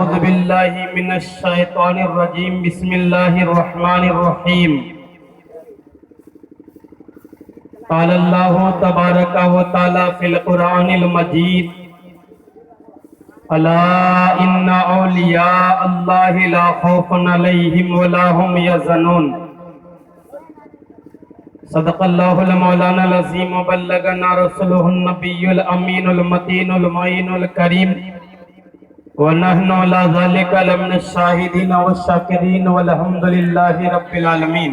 أعوذ بالله من الشيطان الرجيم بسم الله الرحمن الرحيم قال الله تبارك وتعالى في القرآن المجيد ألا إن أولياء الله لا خوف عليهم ولا هم يحزنون صدق الله المولانا العظيم وبلغنا رسوله النبي الأمين المتين المعين الكريم ونحن على ذلك لمن الشاهدين والشاكرين والحمد لله رب العالمین۔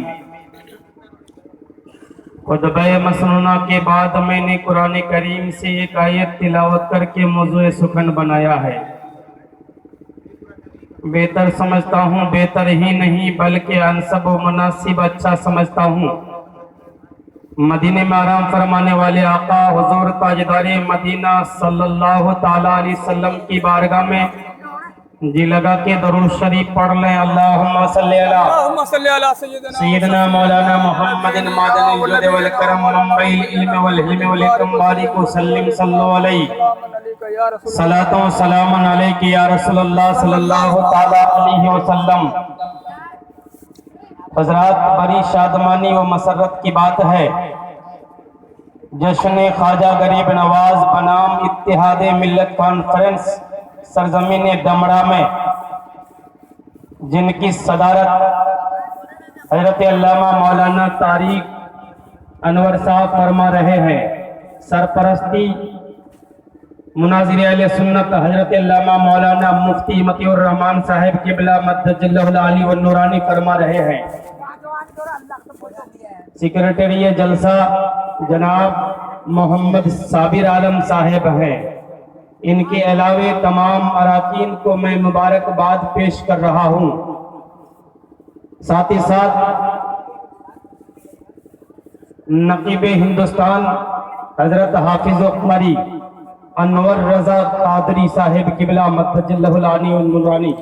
خطبہ مسنونہ کے بعد میں نے قرآن کریم سے ایک آیت تلاوت کر کے موضوع سخن بنایا ہے۔ بہتر سمجھتا ہوں، بہتر ہی نہیں بلکہ انسب و مناسب اچھا سمجھتا ہوں، مدینے میں آرام فرمانے والے آقا حضور تاجدار مدینہ صلی اللہ تعالیٰ علیہ وسلم کی بارگاہ میں جی لگا کے درود شریف پڑھ لیں۔ اللہم صلی علی سیدنا مولانا محمد معدن الجود والکرم منبع العلم والحلم والحکم بارک وسلم صلو علیہ صلاۃ و سلام علیک یا رسول اللہ صلی اللہ تعالیٰ علیہ وسلم۔ حضرات، بڑی شادمانی و مسرت کی بات ہے، جشن خواجہ غریب نواز بنام اتحاد ملت کانفرنس سرزمین ڈمرا میں جن کی صدارت حضرت علامہ مولانا طارق انور صاحب فرما رہے ہیں، سرپرستی مناظر اہل سنت حضرت علامہ مولانا مفتی مطیع الرحمان صاحب قبلہ مدد اللہ العالی والنورانی فرما رہے ہیں۔ سیکریٹری جلسہ جناب محمد صابر عالم صاحب ہیں، ان کے علاوہ تمام اراکین کو میں مبارکباد پیش کر رہا ہوں۔ ساتھ ہی ساتھ نقیب ہندوستان حضرت حافظ و قاری انور رضا قادری صاحب قبلہ مدد اللہ العالی والنورانی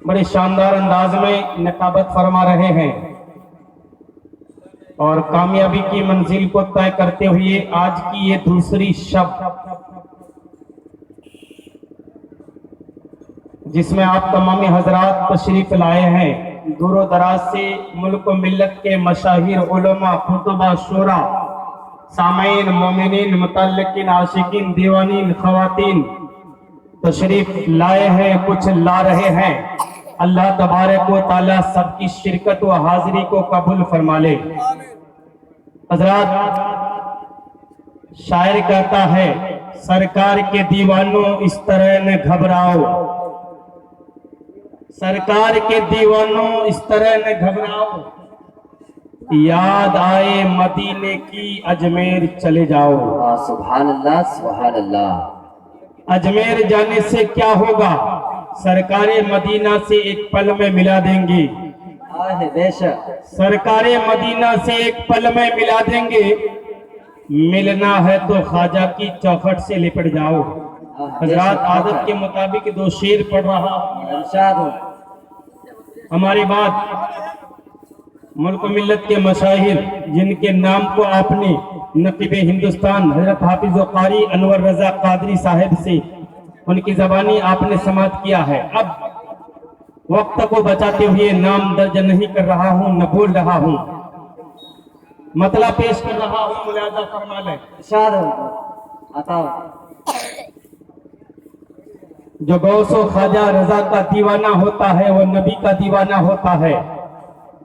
بڑے شاندار انداز میں نقابت فرما رہے ہیں، اور کامیابی کی منزل کو طے کرتے ہوئے آج کی یہ دوسری شب جس میں آپ تمام حضرات تشریف لائے ہیں، دور و دراز سے ملک و ملت کے مشاہیر علماء، خطبہ، شورا، سامعین، مومنین، متعلقین، عاشقین، دیوانین، خواتین تشریف لائے ہیں، کچھ لا رہے ہیں۔ اللہ تبارک و تعالیٰ سب کی شرکت و حاضری کو قبول فرما لے۔ حضرات، شاعر کہتا ہے سرکار کے دیوانوں اس طرح نہ گھبراؤ، سرکار کے دیوانوں اس طرح نہ گھبراؤ، یاد آئے مدینے کی اجمیر چلے جاؤ۔ سبحان اللہ، سبحان اللہ۔ اجمیر جانے سے کیا ہوگا، سرکار مدینہ سے ایک پل میں ملا دیں گے، بے شک سرکار مدینہ سے ایک پل میں ملا دیں گے، ملنا ہے تو خواجہ کی چوکھٹ سے لپٹ جاؤ۔ حضرات، عادت کے مطابق دو شعر پڑھ رہا ہوں۔ ارشاد ہو۔ ہماری بات ملک و ملت کے مشاہیر جن کے نام کو آپ نے نقیب ہندوستان حضرت حافظ و قاری انور رضا قادری صاحب سے ان کی زبانی آپ نے سماعت کیا ہے، اب وقت کو بچاتے ہوئے نام درج نہیں کر رہا ہوں، نہ بول رہا ہوں، مطلب پیش کر رہا ہوں، ملاحظہ فرما لیں۔ ارشاد ہو، عطا ہو۔ جو غوث و خواجہ رضا کا دیوانہ ہوتا ہے وہ نبی کا دیوانہ ہوتا ہے،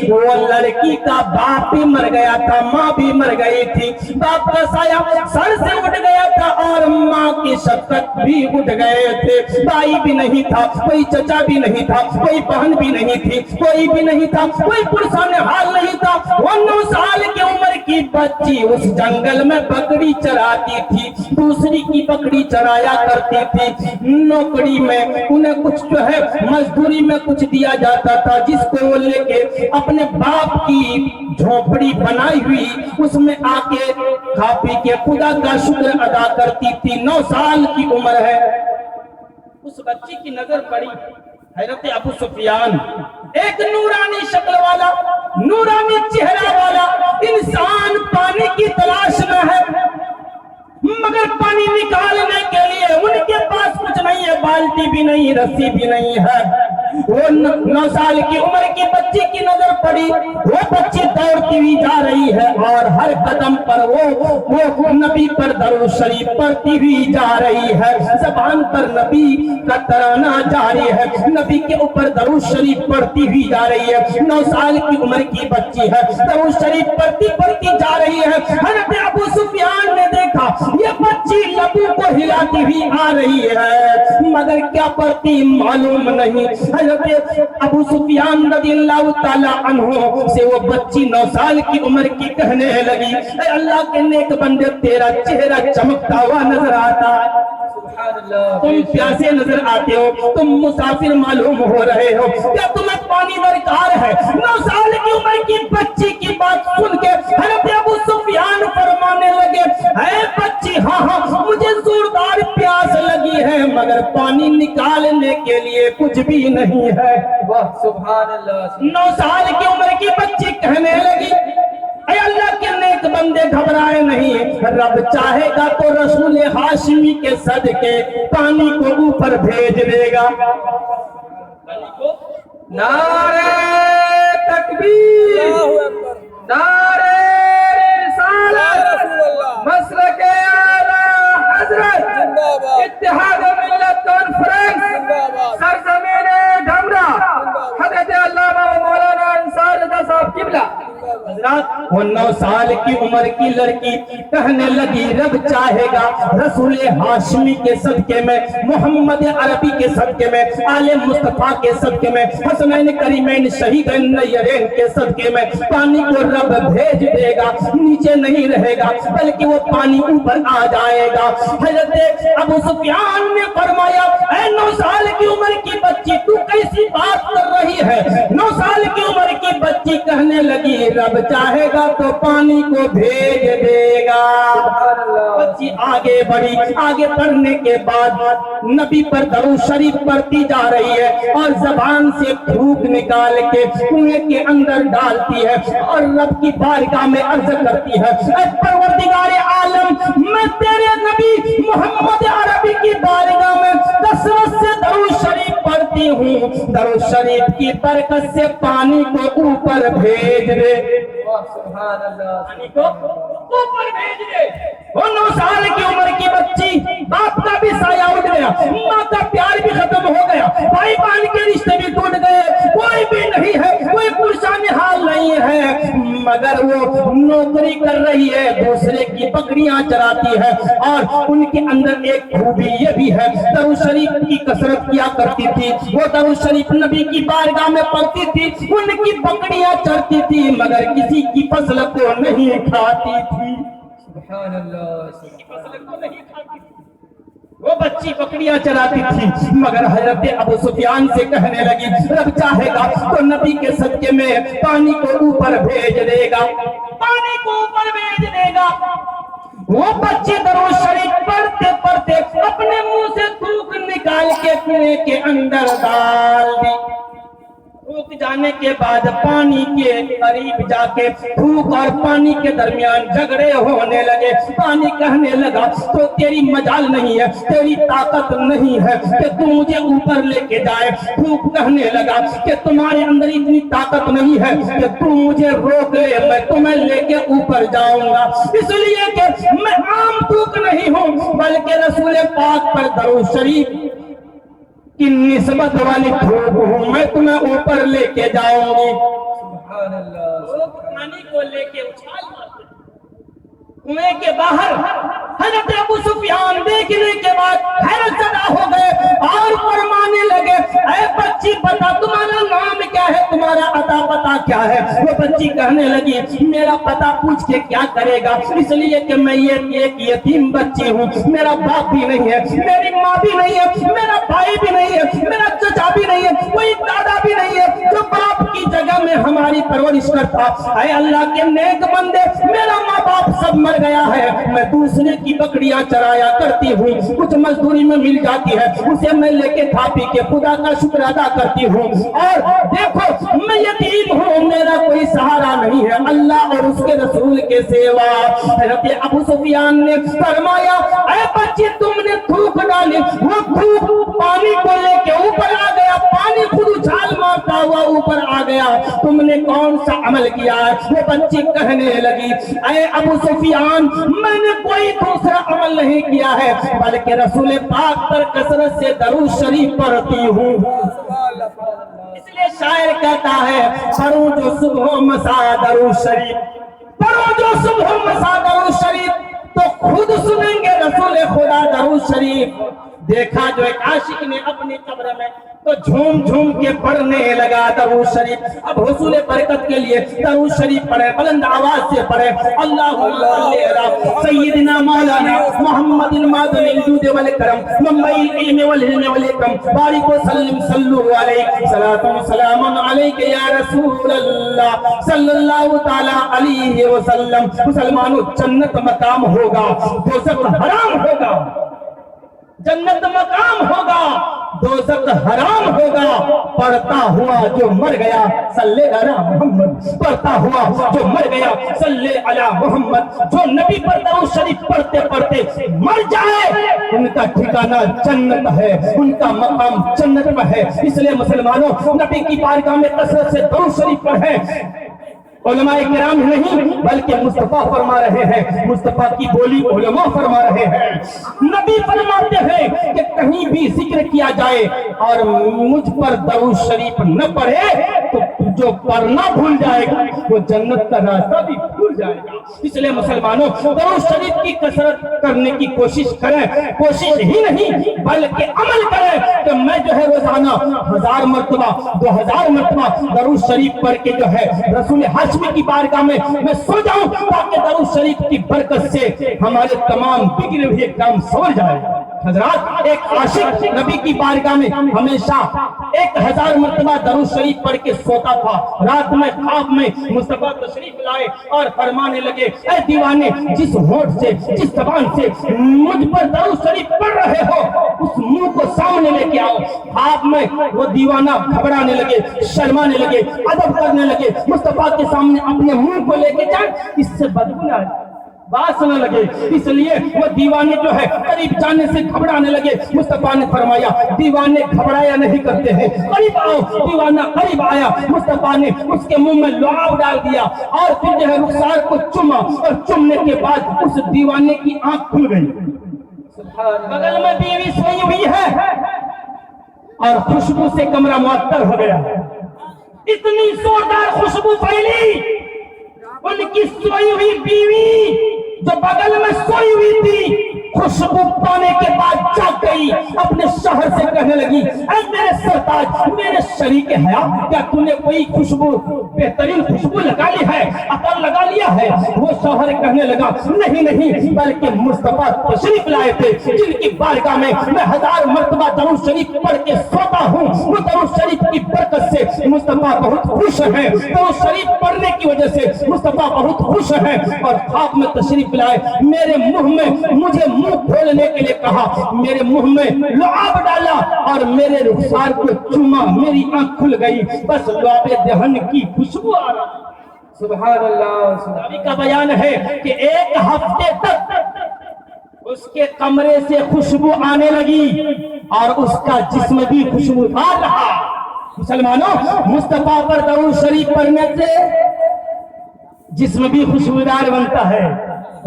تھی وہ لڑکی کا باپ بھی مر گیا تھا، ماں بھی مر گئی تھی، باپ کا سایہ سر سے اٹھ گیا تھا اور ماں کی شفقت بھی اٹھ گئے تھے، بھائی بھی نہیں تھا، کوئی چچا بھی نہیں تھا، کوئی بہن بھی نہیں تھی، کوئی بھی نہیں تھا، کوئی پرسان حال نہیں تھا۔ وہ 9 سال کی عمر کی بچی اس جنگل میں بکری چراتی تھی، دوسری کی بکری چرایا کرتی تھی، نوکری میں انہیں کچھ جو ہے مزدوری میں کچھ دیا جاتا تھا، جس کو وہ لے کے اپنے باپ کی جھونپڑی بنائی ہوئی اس میں آ کے کھا پی کے خدا کا شکر ادا کرتی تھی۔ 9 سال کی عمر ہے، اس بچی کی نظر پڑی حضرت ابو سفیان، ایک نورانی شکل والا، نورانی چہرہ والا انسان پانی کی تلاش میں ہے، مگر پانی نکالنے کے لیے ان کے پاس کچھ نہیں ہے، بالٹی بھی نہیں، رسی بھی نہیں ہے۔ وہ 9 سال کی عمر کی بچی کی نظر پڑی، وہ بچی دوڑتی ہوئی جا رہی ہے اور ہر قدم پر وہ نبی پر درود شریف پڑھتی ہوئی جا رہی ہے، زبان پر نبی کا ترانہ جاری ہے، نبی کے اوپر درود شریف پڑھتی ہوئی جا رہی ہے۔ 9 سال کی عمر کی بچی ہے، درود شریف پڑھتی جا رہی ہے۔ حضرت ابو سفیان نے دیکھا یہ بچی لبوں کو ہلاتی ہوئی آ رہی ہے، مگر کیا پڑھتی معلوم نہیں۔ حضرت ابو سفیان رضی اللہ تعالی عنہ سے وہ بچی 9 سال کی عمر کی کہنے لگی، اے اللہ کے نیک بندے، تیرا چہرہ چمکتا ہوا نظر آتا ہے، تم پیاسے نظر آتے ہو، تم مسافر معلوم ہو رہے ہو، کیا تمہیں پانی درکار ہے؟ 9 سال کی عمر کی بچی کی بات سن کے حضرت ابو سفیان فرمانے لگے، اے بچی، ہاں مجھے زوردار پیاس لگی ہے، مگر پانی نکالنے کے لیے کچھ بھی نہیں ہے۔ سبحان اللہ۔ 9 سال کی عمر کی بچی کہنے لگی، اے اللہ کے نیک بندے گھبرائے نہیں، رب چاہے گا تو رسول ہاشمی کے صدقے پانی کو اوپر بھیج دے گا۔ نعرہ تکبیر، نعرہ رسالت، مسلک اعلیٰ حضرت، اتحاد ملت کانفرنس، سرزمین ڈھمرا، حضرت علامہ مولانا انصار رضا صاحب قبلہ۔ حضرات، وہ 9 سال کی عمر کی لڑکی کہنے لگی، رب چاہے گا رسول ہاشمی کے صدقے میں، محمد عربی کے صدقے میں، آل مصطفیٰ کے صدقے میں، حسنین کریمین شہیدین نیرین کے صدقے میں پانی کو رب بھیج دے گا، نیچے نہیں رہے گا بلکہ وہ پانی اوپر آ جائے گا۔ حضرت ابو سفیان نے فرمایا، اے 9 سال کی عمر کی بچی، تو کیسی بات کر رہی ہے؟ 9 سال کی عمر کی بچی کہنے لگی، رب چاہے گا تو پانی کو بھیج دے گا۔ بچی آگے بڑھی، آگے بڑھنے کے بعد نبی پر درود شریف پڑھتی جا رہی ہے اور زبان سے پھوک نکال کے کنویں کے اندر ڈالتی ہے اور رب کی بارگاہ میں عرض کرتی ہے، اے پروردگار عالم، میں تیرے نبی محمد عربی کی بارگاہ میں کثرت سے درود شریف پڑھتی ہوں، درود شریف کی برکت سے پانی کو اوپر بھیج دے، سبحان اللہ۔ پانی کو اوپر بھیج دے۔ وہ 9 سال کی عمر کی بچی، باپ کا بھی سایہ اٹھ گیا، ماں کا پیار بھی ختم ہو گیا، بھائی بہن کے رشتے بھی ٹوٹ گئے، کوئی بھی نہیں ہے، کوئی پرسان حال نہیں ہے، مگر وہ نوکری کر رہی ہے، دوسرے کی بکریاں چراتی ہے، اور ان کے اندر ایک خوبی یہ بھی ہے، درود شریف کی کثرت کیا کرتی تھی، وہ درود شریف نبی کی بارگاہ میں پڑھتی تھی، ان کی بکریاں چرتی تھی مگر کسی کی فصل کو نہیں کھاتی تھی، سبحان اللہ۔ فصل کو نہیں کھاتی تھی، وہ بچی بکریاں چراتی تھی مگر حضرت ابو سفیان سے کہنے لگی، رب چاہے گا تو نبی کے صدقے میں پانی کو اوپر بھیج دے گا، پانی کو اوپر بھیج دے گا۔ وہ بچی درود شریف پڑھتے پڑھتے اپنے منہ سے تھوک نکال کے کنویں کے اندر ڈال دی، تھوک جانے کے بعد پانی کے قریب جا کے تھوک اور پانی کے درمیان جھگڑے ہونے لگے، پانی کہنے لگا، تو تیری مجال نہیں ہے، تیری طاقت نہیں ہے کہ تم مجھے اوپر لے کے جائے، تھوک کہنے لگا کہ تمہارے اندر اتنی طاقت نہیں ہے کہ تم مجھے روک لے، میں تمہیں لے کے اوپر جاؤں گا، اس لیے کہ میں عام تھوک نہیں ہوں بلکہ رسول پاک پر درود شریف کی نسبت والی تھوک ہوں، میں تمہیں اوپر لے کے جاؤں گی۔ سبحان اللہ وہ پانی کو لے کے اچھال مارتے کنویں کے باہر حضرت ابو سفیان دیکھنے کے بعد حیرت زدہ ہو گئے اور فرمانے لگے اے بچی بتا تمہارا نام کیا ہے, تمہارا عطا پتا کیا ہے؟ وہ بچی کہنے لگی میرا پتا پوچھ کے کیا کرے گا, اس لیے کہ میں یہ ایک یتیم بچی ہوں, میرا باپ بھی نہیں ہے, میری ماں بھی نہیں ہے, میرا بھائی بھی نہیں ہے, میرا چچا بھی نہیں ہے, کوئی دادا بھی نہیں ہے جو باپ کی جگہ میں ہماری پرورش کرتا. اے اللہ کے نیک بندے, میرا ماں باپ سب مر گیا ہے, میں دوسرے کی بکریاں چرایا کرتی ہوں, کچھ مزدوری میں مل جاتی ہے, اسے میں لے کے کھا پی کے خدا کا شکر ادا کرتی ہوں, اور دیکھو میں یتیم ہوں, میرا کوئی سہارا نہیں ہے اللہ اور اس کے رسول کے سوا. حضرت ابو سفیان نے فرمایا اے بچے تم نے تھوک ڈالی, وہ تھوک پانی کو لے کے اوپر آ گیا, پانی خود اچھال مارتا ہوا اوپر آ گیا, تم نے کون سا عمل کیا؟ وہ بچی کہنے لگی اے ابو سفیان میں نے کوئی دوسرا عمل نہیں کیا ہے بلکہ رسول پاک پر کثرت سے درود شریف پڑھتی ہوں. اس لیے شاعر کہتا ہے پڑھوں جو صبح و مساء درود شریف, پڑھوں جو صبح و مساء درود شریف تو خود سنیں گے رسول خدا درود شریف. دیکھا جو ایک عاشق نے اپنی قبر میں تو جھوم جھوم کے پڑھنے لگا درود شریف. اب حصول برکت کے لیے درود شریف پڑھے, بلند آواز سے پڑھے, اللہم صلی علی سیدنا مولانا محمد المعدن الجود والکرم منبع العلم والعلم والاکرم بارک وسلم صلو علیہ صلاۃ و سلام علیک یا رسول اللہ صلی اللہ تعالی علیہ وسلم. مسلمانوں جنت مقام ہوگا, دوزخ حرام ہوگا. جنت مقام ہوگا, دوزخ حرام ہوگا. پڑھتا ہوا جو مر گیا صلی علی محمد, پڑھتا ہوا جو مر گیا صلی علی محمد, جو نبی پر درود شریف پڑھتے پڑھتے مر جائے ان کا ٹھکانہ جنت ہے, ان کا مقام جنت میں ہے. اس لیے مسلمانوں نبی کی بارگاہ میں کثرت سے درود شریف پڑھیں. علماء کرام نہیں بلکہ مصطفیٰ فرما رہے ہیں, مصطفیٰ کی بولی علماء فرما رہے ہیں. نبی فرماتے ہیں کہ کہیں بھی ذکر کیا جائے اور مجھ پر درود شریف نہ پڑھے تو جو پڑھنا بھول جائے گا وہ جنت کا راستہ بھی بھول جائے گا. اس لیے مسلمانوں درود شریف کی کثرت کرنے کی کوشش کریں, کوشش ہی نہیں بلکہ عمل کریں کہ میں جو ہے روزانہ 1000 مرتبہ 2000 مرتبہ درود شریف پڑھ کے جو ہے رسول ہاشمی کی بارگاہ میں سو جاؤں تاکہ درود شریف کی برکت سے ہمارے تمام بگڑے ہوئے کام سنور جائے. حضرات ایک عاشق نبی کی بارگاہ میں ہمیشہ 1000 مرتبہ درود شریف پڑھ کے سوتا تھا. رات میں خواب میں مصطفیٰ تشریف لائے اور فرمانے لگے اے دیوانے, جس ہونٹ سے جس زبان سے مجھ پر درود شریف پڑھ رہے ہو اس منہ کو سامنے لے کے آؤ. خواب میں وہ دیوانہ گھبرانے لگے, شرمانے لگے, ادب کرنے لگے. مصطفیٰ کے سامنے اپنے منہ کو لے کے جائیں, اس سے بدبو نہ بات نہ لگے. اس لیے وہ دیوانے جو ہے قریب جانے سے گھبرانے لگے. مصطفیٰ نے فرمایا دیوانے گھبرایا نہیں کرتے ہیں, قریب آؤ. دیوانہ قریب آیا, مصطفیٰ نے اس کے منہ میں لعاب ڈال دیا اور پھر جو ہے رخسار کو چوما, اور چومنے کے بعد اس دیوانے کی آنکھ کھل گئی. بغل میں بیوی سوئی ہوئی ہے اور خوشبو سے کمرہ معطر ہو گیا. اتنی زوردار خوشبو پھیلی, ان کی سوئی ہوئی بیوی جو بغل میں سوئی ہوئی تھی خوشبو پانے کے بعد جاگ گئی, اپنے شوہر سے کہنے لگی اے میرے سرتاج, میرے شریک حیات, کیا تم نے کوئی خوشبو بہترین خوشبو لگا لی ہے, عطر لگا لیا ہے؟ وہ شوہر کہنے لگا نہیں بلکہ مصطفیٰ تشریف لائے تھے جن کی بارگاہ میں 1000 مرتبہ درود شریف پڑھ کے سوتا ہوں. وہ درود شریف کی برکت سے مصطفیٰ بہت خوش ہیں, درود شریف پڑھنے کی وجہ سے مصطفیٰ بہت خوش ہیں. اور خواب میں تشریف لائے, میرے منہ میں مجھے منہ کھولنے کے لیے کہا, میرے منہ میں لعاب ڈالا اور میرے رخسار کو چوما, میری آنکھ کھل گئی, بس لعاب دہن کی خوشبو آ رہا. سبحان اللہ. نبی کا بیان ہے کہ 1 ہفتے تک اس کے کمرے سے خوشبو آنے لگی اور اس کا جسم بھی خوشبودار رہا. مسلمانوں مصطفیٰ پر درود شریف پڑھنے سے جسم بھی خوشبودار بنتا ہے,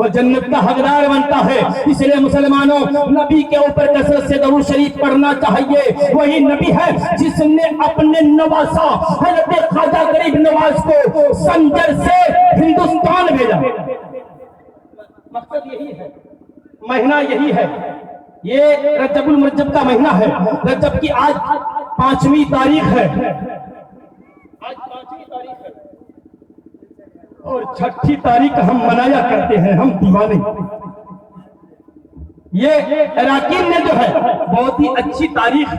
وہ جنت کا حقدار بنتا ہے. اس لیے مسلمانوں نبی کے اوپر کثرت سے درود شریف پڑھنا چاہیے. وہی نبی ہے جس نے اپنے نواسا حضرت خواجہ غریب نواز کو سنجر سے ہندوستان بھیجا. مقصد یہی ہے, مہینہ یہی ہے. یہ رجب المرجب کا مہینہ ہے. رجب کی آج 5ویں تاریخ ہے, آج 5ویں تاریخ ہے اور 6ٹھی تاریخ ہم منایا کرتے ہیں, ہم دیوانے. یہ اراکین نے جو ہے بہت ہی اچھی تاریخ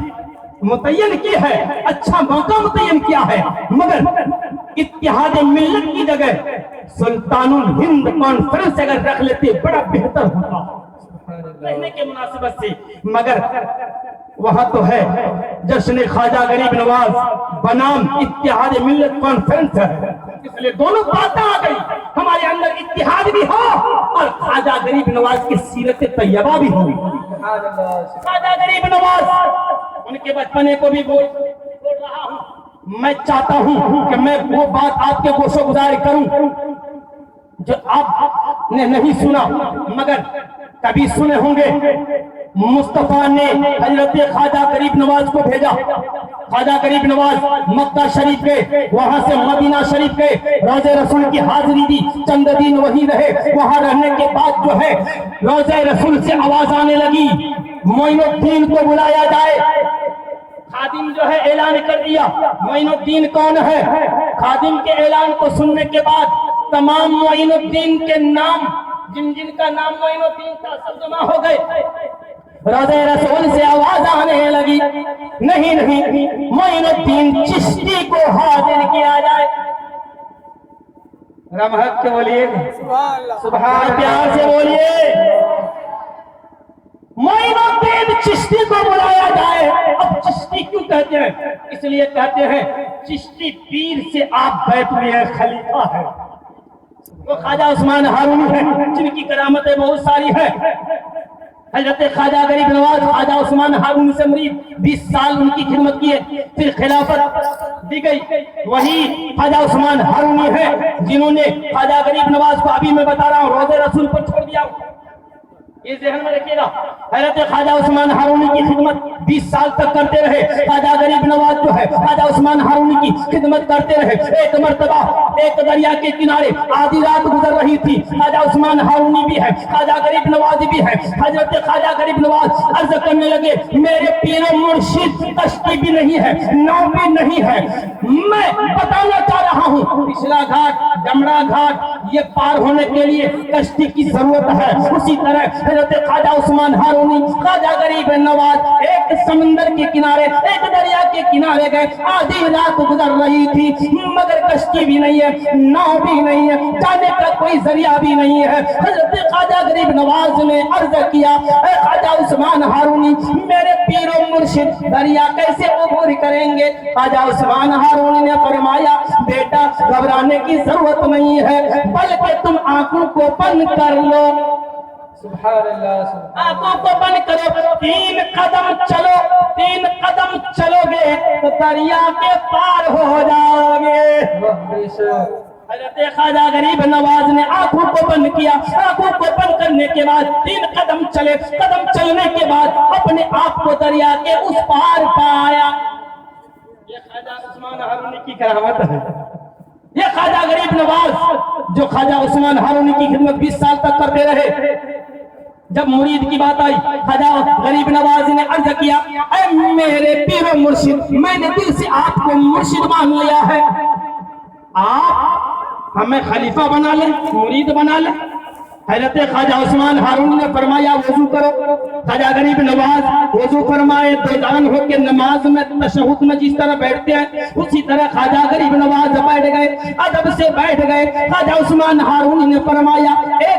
متعین کی ہے, اچھا موقع متعین کیا ہے, مگر اتحاد ملت کی جگہ سلطان الہند کانفرنس اگر رکھ لیتے بڑا بہتر ہوتا رہنے کے مناسبت سے. مگر وہاں تو ہے جشن خواجہ غریب نواز بنام اتحاد ملت کانفرنس ہے. اس لیے دونوں باتیں آ گئی, ہمارے اندر اتحاد بھی ہو اور خواجہ غریب نواز کی سیرت طیبہ بھی ہو. خواجہ غریب نواز ان کے بچپنے کو بھی بول رہا ہوں. میں چاہتا ہوں کہ میں وہ بات آپ کے گوشو گزار کروں جو آپ نے نہیں سنا مگر کبھی سنے ہوں گے. مصطفیٰ نے حضرت خواجہ غریب نواز کو بھیجا. خواجہ غریب نواز مکہ شریف گئے, وہاں سے مدینہ شریف گئے, روضہ رسول کی حاضری دی, چند دن وہی رہے. وہاں رہنے کے بعد جو ہے روضہ رسول سے آواز آنے لگی معین الدین کو بلایا جائے. خادم جو ہے اعلان کر دیا معین الدین کون ہے. خادم کے اعلان کو سننے کے بعد تمام معین الدین کے نام جن جن کا نام معین الدین تھا سب جمع ہو گئے. روضہ رسول سے آواز آنے لگی نہیں معین الدین چشتی کو حاضر کیا جائے. رحمت کے بولیے سبحان, پیار سے بولیے معین الدین چشتی کو بلایا جائے. اب چشتی کیوں کہتے ہیں؟ اس لیے کہتے ہیں چشتی پیر سے آپ بیٹھ ہوئے خلیفہ ہے. وہ خواجہ عثمان ہارونی ہے جن کی کرامتیں بہت ساری ہیں. حضرت خواجہ غریب نواز خواجہ عثمان ہارونی سے مرید 20 سال ان کی خدمت کی ہے, پھر خلافت دی گئی. وہی خواجہ عثمان ہارونی ہے جنہوں نے خواجہ غریب نواز کو ابھی میں بتا رہا ہوں روضہ رسول پر چھوڑ دیا. یہ ذہن میں رکھیے گا, حضرت خواجہ عثمان ہارونی کی خدمت 20 سال تک کرتے رہے. خواجہ غریب نواز جو ہے خواجہ عثمان ہارونی کی خدمت کرتے رہے. ایک مرتبہ ایک دریا کے کنارے آدھی رات گزر رہی تھی. خواجہ عثمان ہارونی بھی ہے, خواجہ غریب نواز بھی ہے. حضرت خواجہ غریب نواز عرض کرنے لگے میرے پیر و مرشد کشتی بھی نہیں ہے, ناؤ بھی نہیں ہے. میں بتانا چاہ رہا ہوں پچھلا گھاٹ جمڑا گھاٹ یہ پار ہونے کے لیے کشتی کی ضرورت ہے. اسی طرح حضرت خواجہ عثمان ہارونی خواجہ غریب نواز ایک سمندر کے کنارے ایک دریا کے کنارے گئے. آدھی رات گزر رہی تھی مگر کشتی بھی نہیں ہے, ناؤ بھی نہیں ہے, جانے کا کوئی ذریعہ بھی نہیں ہے. حضرت خواجہ غریب نواز نے عرض کیا اے خواجہ عثمان ہارونی میرے پیر و مرشد دریا کیسے عبور کریں گے؟ خواجہ عثمان ہارونی نے فرمایا بیٹا گھبرانے کی ضرورت نہیں ہے بلکہ تم آنکھوں کو بند کر لو. سبحان اللہ. آنکھوں کو بند کرو, 3 قدم چلو گے تو دریا کے پار ہو جاؤ گے. حضرت خواجہ غریب نواز نے آنکھوں کو بند کیا. آنکھوں کو بند کرنے کے بعد 3 قدم چلے. قدم چلنے کے بعد اپنے آپ کو دریا کے اس پار پایا. یہ خواجہ عثمان ہارونی کی کرامت ہے. یہ خواجہ غریب نواز جو خواجہ عثمان ہارونی کی خدمت 20 سال تک کرتے رہے. جب مرید کی بات آئی خواجہ غریب نواز نے عرض کیا اے میرے پیر و مرشد میں نے دل سے آپ کو مرشد مان لیا ہے, آپ ہمیں خلیفہ بنا لیں, مرید بنا لیں. حضرت خواجہ عثمان ہارونی نے فرمایا وضو کرو. خواجہ غریب نواز وضو فرمائے, بیدان ہو کے نماز میں تشہد میں جس طرح بیٹھتے ہیں اسی طرح خواجہ غریب نواز بیٹھ گئے, ادب سے بیٹھ گئے. خواجہ عثمان ہارونی نے فرمایا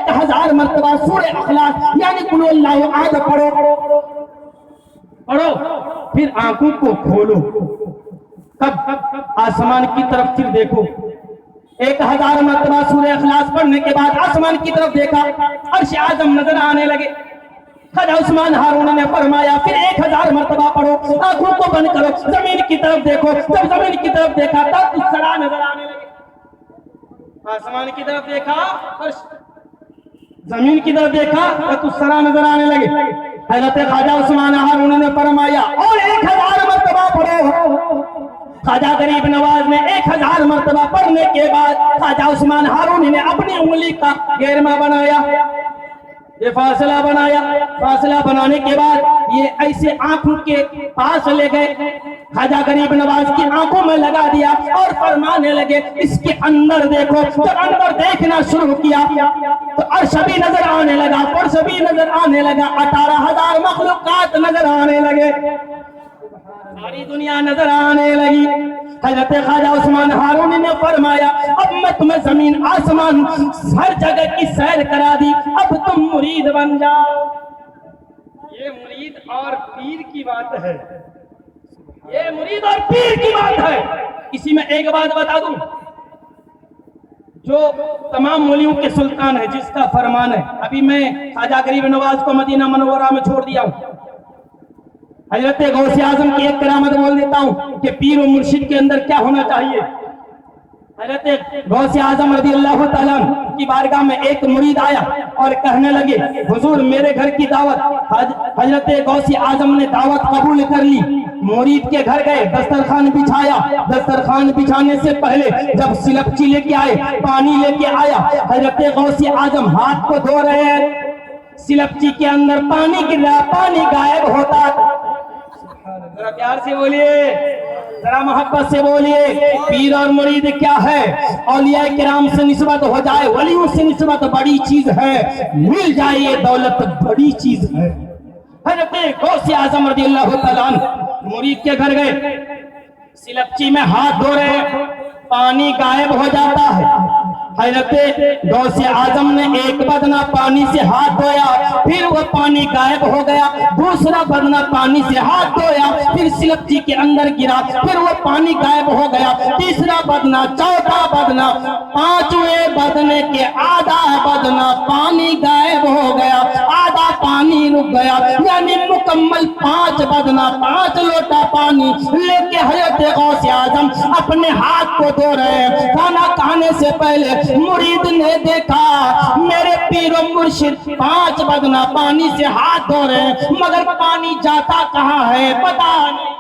1000 مرتبہ سورہ اخلاص یعنی قل اللہ احد پڑھو, پھر آنکھوں کو کھولو. کب آسمان کی طرف پھر دیکھو. 1000 مرتبہ سورہ اخلاص پڑھنے کے بعد آسمان کی طرف دیکھا, عرش اعظم نظر آنے لگے. خواجہ عثمان ہارونی نے فرمایا پھر 1000 مرتبہ پڑھو, آنکھوں کو بند کرو, زمین کی طرف دیکھو. جب زمین کی طرف دیکھا تب سرا نظر آنے لگے. آسمان کی طرف دیکھا, زمین کی طرف دیکھا تو سرا نظر آنے لگے. حضرت خواجہ عثمان ہارون نے فرمایا اور 1000 مرتبہ پڑھے ہو. خواجہ غریب نواز نے 1000 مرتبہ پڑھنے کے بعد خواجہ عثمان ہارون نے اپنی انگلی کا گیرما بنایا, یہ فاصلہ بنایا. فاصلہ بنانے کے بعد یہ ایسے آنکھوں کے پاس لے گئے, خواجہ غریب نواز کی آنکھوں میں لگا دیا اور فرمانے لگے اس کے اندر دیکھو. جب اندر دیکھنا شروع کیا تو عرش بھی نظر آنے لگا, فرش بھی نظر آنے لگا, 18,000 مخلوقات نظر آنے لگے, ساری دنیا نظر آنے لگی. حضرت خواجہ عثمان ہارون نے فرمایا اب میں تمہیں زمین آسمان ہر جگہ کی سیر کرا دی, اب تم مرید بن جاؤ. یہ مرید اور پیر کی بات ہے, یہ مرید اور پیر کی بات ہے. اسی میں ایک بات بتا دوں, جو تمام مولیوں کے سلطان ہے جس کا فرمان ہے, ابھی میں خواجہ غریب نواز کو مدینہ منورہ میں چھوڑ دیا ہوں. حضرت غوث اعظم کی ایک کرامت بول دیتا ہوں کہ پیر و مرشد کے اندر کیا ہونا چاہیے. حضرت غوث اعظم رضی اللہ تعالیٰ کی بارگاہ میں ایک مرید آیا اور کہنے لگے حضور میرے گھر کی دعوت. حضرت غوث اعظم نے دعوت قبول کر لی, مرید کے گھر گئے, دسترخوان بچھایا. دسترخوان بچھانے سے پہلے جب سلپچی لے کے آئے, پانی لے کے آیا, حضرت غوث اعظم ہاتھ کو دھو رہے ہیں, سلپچی کے اندر پانی گر رہا, پانی غائب ہوتا. ذرا پیار سے بولیے, ذرا محبت سے بولیے. پیر اور مرید کیا ہے؟ اولیاء کرام سے نسبت ہو جائے, ولیوں سے نسبت بڑی چیز ہے, مل جائے یہ دولت بڑی چیز ہے. حضرت غوث اعظم رضی اللہ تعالیٰ مرید کے گھر گئے, سلپچی میں ہاتھ دھو رہے, پانی غائب ہو جاتا ہے. حضرت غوث اعظم نے ایک بدنہ پانی سے ہاتھ دھویا, پھر وہ پانی غائب ہو گیا. دوسرا بدنہ پانی سے ہاتھ دھویا, پھر سلپچی کے اندر گرا, پھر وہ پانی غائب ہو گیا. تیسرا بدنہ, چوتھا بدنہ, پانچویں بدنے کے آدھا بدنہ پانی غائب ہو گیا, آدھا پانی رک گیا. یعنی مکمل 5 بدنہ, 5 لوٹا پانی لے کے حضرت غوث اعظم اپنے ہاتھ کو دھو رہے ہیں. کھانا کھانے سے پہلے مرید نے دیکھا میرے پیر و مرشد 5 بدنہ پانی سے ہاتھ دھو رہے ہیں, مگر پانی جاتا کہاں ہے پتا نہیں.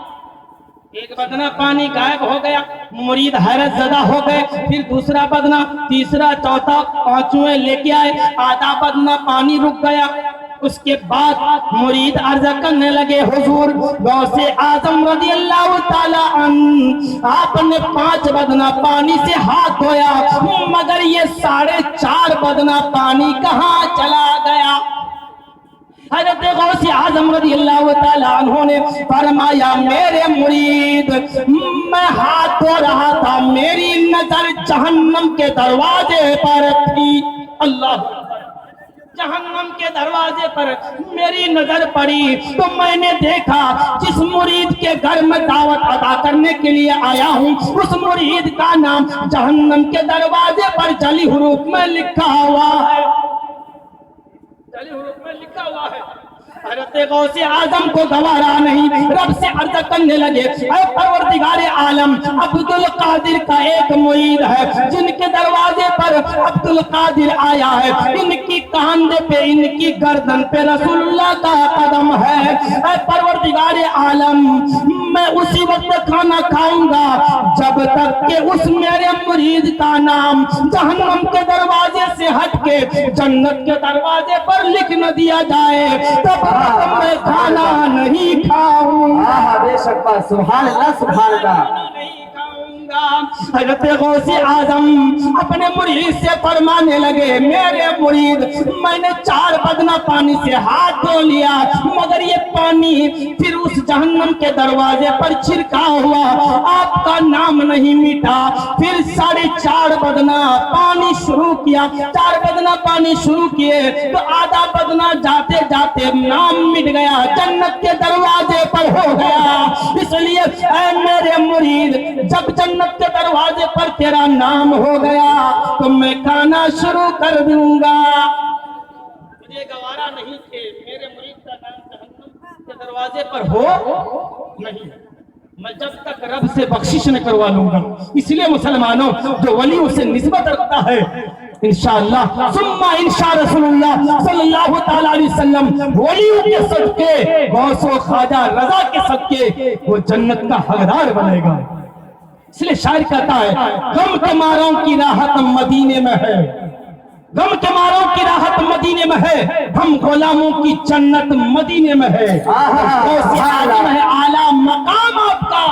ایک بدنہ پانی غائب ہو گیا, مرید حیرت زدہ ہو گئے. پھر دوسرا بدنہ, تیسرا, چوتھا, پانچویں لے کے آئے, آدھا بدنہ پانی رک گیا. اس کے بعد مرید عرض کرنے لگے حضور غوث اعظم رضی اللہ تعالیٰ عنہ آپ نے 5 بدنہ پانی سے ہاتھ دھویا, مگر یہ 4.5 بدنہ پانی کہاں چلا گیا؟ حضرت غوث اعظم رضی اللہ تعالیٰ عنہ نے فرمایا میرے مرید میں ہاتھ دھو رہا تھا, میری نظر جہنم کے دروازے پر تھی. اللہ, جہنم کے دروازے پر میری نظر پڑی تو میں نے دیکھا جس مرید کے گھر میں دعوت ادا کرنے کے لیے آیا ہوں اس مرید کا نام جہنم کے دروازے پر جلی حروف میں لکھا ہوا ہے, جلی حروف میں لکھا ہوا ہے. حضرت غوث اعظم کو گوارا نہیں, رب سے عرض کرنے لگے اے پروردگار عالم, عبد القادر کا ایک مرید ہے جن کے دروازے پر عبد القادر آیا ہے, ان کی کاندھے پہ, ان کی گردن پہ رسول اللہ کا قدم ہے. اے پروردگار عالم, میں اسی وقت کھانا کھاؤں گا جب تک کہ اس میرے مرید کا نام جہنم کے دروازے سے ہٹ کے جنت کے دروازے پر لکھ نہ دیا جائے, تب میں کھانا نہیں کھاؤں. بے شک بات, سبحان اللہ, سبحان اللہ. حضرت غوث اعظم اپنے مرید سے فرمانے لگے میرے مرید میں نے 4 بدنہ پانی سے ہاتھ دھو لیا, مگر یہ پانی پھر اس جہنم کے دروازے پر چھڑکا ہوا, آپ کا نام نہیں میٹھا. پھر 4.5 بدنہ پانی شروع کیا, 4 بدنہ پانی شروع کیے تو آدھا بدنہ جاتے جاتے نام مٹ گیا, جنت کے دروازے پر ہو گیا. اس لیے اے میرے مرید جب جنت کے دروازے پر تیرا نام ہو گیا تو میں کھانا شروع کر دوں گا. مجھے گوارا نہیں کہ میرے مرید کا نام جہنم کے دروازے پر ہو نہیں, میں جب تک رب سے بخشش نہ کروا لوں گا. اس لیے مسلمانوں جو ولیوں سے نسبت رکھتا ہے انشاءاللہ ثم انشاء رسول اللہ صلی اللہ تعالیٰ علیہ وسلم ولیوں کے صدقے غوث و خواجہ رضا کے صدقے وہ جنت کا حقدار بنے گا. اس لیے شاعر کہتا ہے غم کے ماروں کی راحت مدینے میں ہے، غم کے ماروں کی راحت مدینے میں ہے، ہم غلاموں کی جنت مدینے میں ہے. غوث اعظم ہے اعلیٰ مقام آپ کا،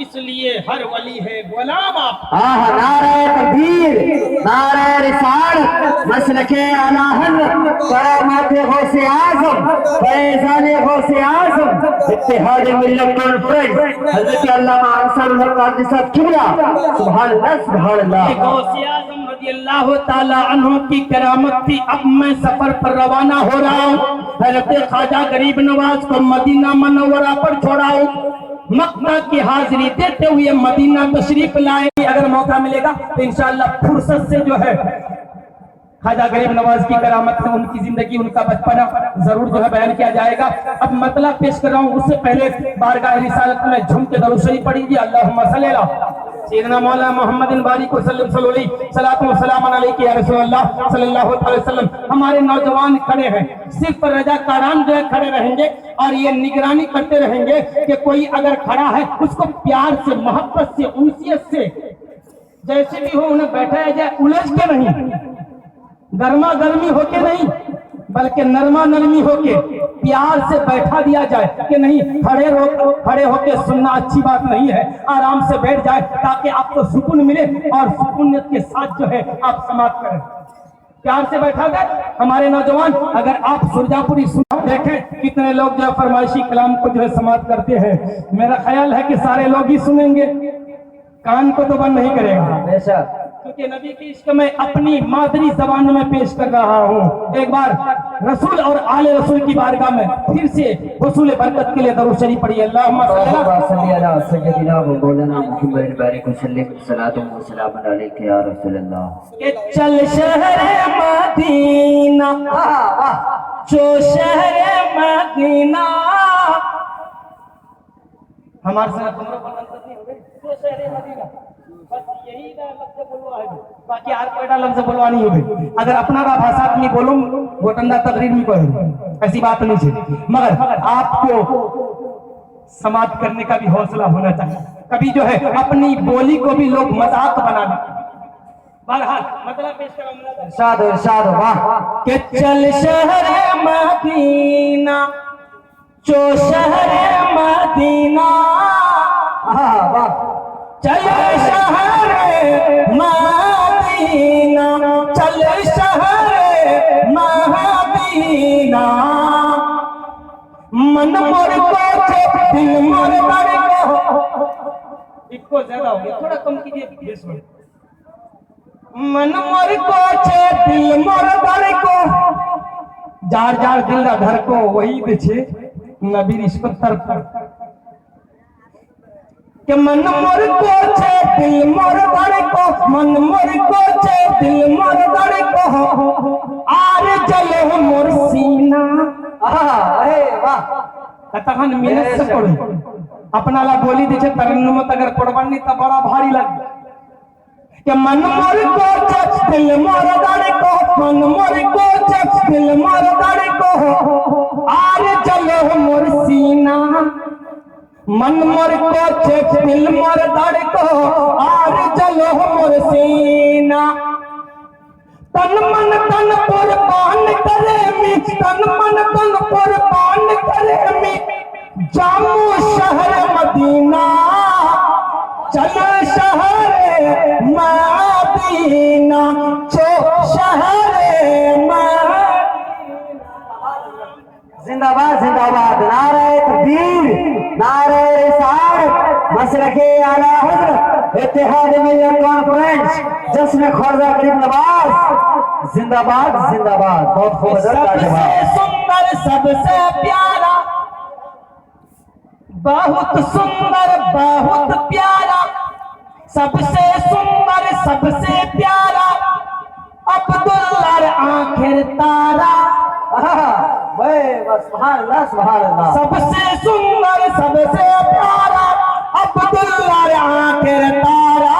اس لیے ہر ولی ہے غلام آپ. نعرہ تکبیر، نعرہ رسالت، مسلک اعلی حضرت، کرامات غوث اعظم، فیضان غوث اعظم، اتحاد ملت کانفرنس، حضرت علامہ انصار الحق قادری صاحب قبلہ. سبحان اللہ سبحان اللہ. غوث اعظم رضی اللہ تعالیٰ عنہ کی کرامت تھی. اب میں سفر پر روانہ ہو رہا ہوں، حضرت خواجہ غریب نواز کو مدینہ منورہ پر چھوڑا ہوں. مکہ کی حاضری دیتے ہوئے مدینہ تشریف لائے. اگر موقع ملے گا تو انشاءاللہ فرصت سے جو ہے خواجہ غریب نواز کی کرامت سے ان کی زندگی، ان کا بچپنا ضرور جو ہے بیان کیا جائے گا. اب مطلب پیش کر رہا ہوں، اس سے پہلے بارگاہ رسالت میں جھوم کے درود شریف پڑھی گی. اللہم صلی علی سیدنا مولا محمد بارک وسلم صلی اللہ علیہ صلاۃ و سلام علیک یا رسول اللہ صلی اللہ علیہ وسلم. ہمارے نوجوان کھڑے ہیں، صرف رضاکاران جو ہے کھڑے رہیں گے اور یہ نگرانی کرتے رہیں گے کہ کوئی اگر کھڑا ہے اس کو پیار سے، محبت سے، انسیت سے، جیسے بھی ہو انہیں بیٹھایا جائے، الجھ کے نہیں، گرما گرمی ہو کے نہیں، بلکہ نرما نرمی ہو کے پیار سے بیٹھا دیا جائے کہ نہیں کھڑے ہو کے سننا اچھی بات نہیں ہے، آرام سے بیٹھ جائے تاکہ آپ کو سکون ملے اور سکونیت کے ساتھ جو ہے آپ سماعت کریں. پیار سے بیٹھا گئے ہمارے نوجوان. اگر آپ سرجا پوری دیکھیں کتنے لوگ جو فرمائشی کلام کو جو ہے سماعت کرتے ہیں. میرا خیال ہے کہ سارے لوگ ہی سنیں گے، کان کو تو بند نہیں کرے گا، بے شک. کیونکہ نبی کی عشق میں اپنی مادری زبان میں پیش کر رہا ہوں. ایک بار رسول اور آل رسول کی بارگاہ میں پھر سے حصول برکت کے لیے درود شریف پڑھیے. اللہم صلی علی سیدنا و مولانا محمد بارک وسلم صلاۃ و سلام علیک یا رسول اللہ. کہ چل شہر مدینہ، جو شہر مدینہ ہمارے ساتھ تمہارا بلند نہیں ہوگے، جو شہر مدینہ، بس یہی لفظ بولوا ہے، باقی ہر کوئی لفظ بولوا نہیں ہوگی. اگر اپنا کا بھاشا نہیں بولوں وہ ٹنڈا تقریر نہیں کروں، ایسی بات نہیں ہے. مگر آپ کو سماعت کرنے کا بھی حوصلہ ہونا چاہیے. کبھی جو ہے اپنی بولی کو بھی لوگ مذاق بنا دیں. بہرحال مطلب پیش کروں گا، ارشاد ارشاد. واہ. کہ چل شہر مدینہ، جو شہر مدینہ، واہ. چل شہر مدینہ، چل شہر مدینہ، من مر کو دل مر بڑ کو. ایک کو زیادہ ہو گیا، تھوڑا کم کیجیے بیس میں. من مر کو دل مر بڑ کو، جار جار دل دا گھر کو وہی دیچھے نبی رشپت تر پر. کہ من مر کو دل مر بڑ کو، من مر کو دل مر بڑ کو، آر جلے مر سینہ. کتاہن محنت سے پڑھو، اپنا لا بولی دیچے ترنمت اگر پڑھوانی تا بڑا بھاری لگ. کہ من مر کو دل مر بڑ کو، من مر کو دل مر بڑ کو، آر جلے مر سینہ. من مر کو دل مر دڑ کو، آر جلو مر سینہ. تن من تن قربان کرے می، تن من تن قربان کرے می، جامو شہر مدینہ، چل شہر مدینہ، جو شہر مدینہ. زندہ باد زندہ باد. نعرہ تکبیر، نعرہ رسالت، مسلک اعلی حضرت، اتحاد ملت کانفرنس، جشن خواجہ غریب نواز. زندہ باد زندہ باد. بہت خوب. سب سے سندر، سب سے پیارا، بہت سندر، بہت پیارا، سب سے سندر، سب سے پیارا، عبداللہ آخر تارا. سبحان اللہ سبحان اللہ. سب سے سندر، سب سے پیارا، عبداللہ آخر تارا،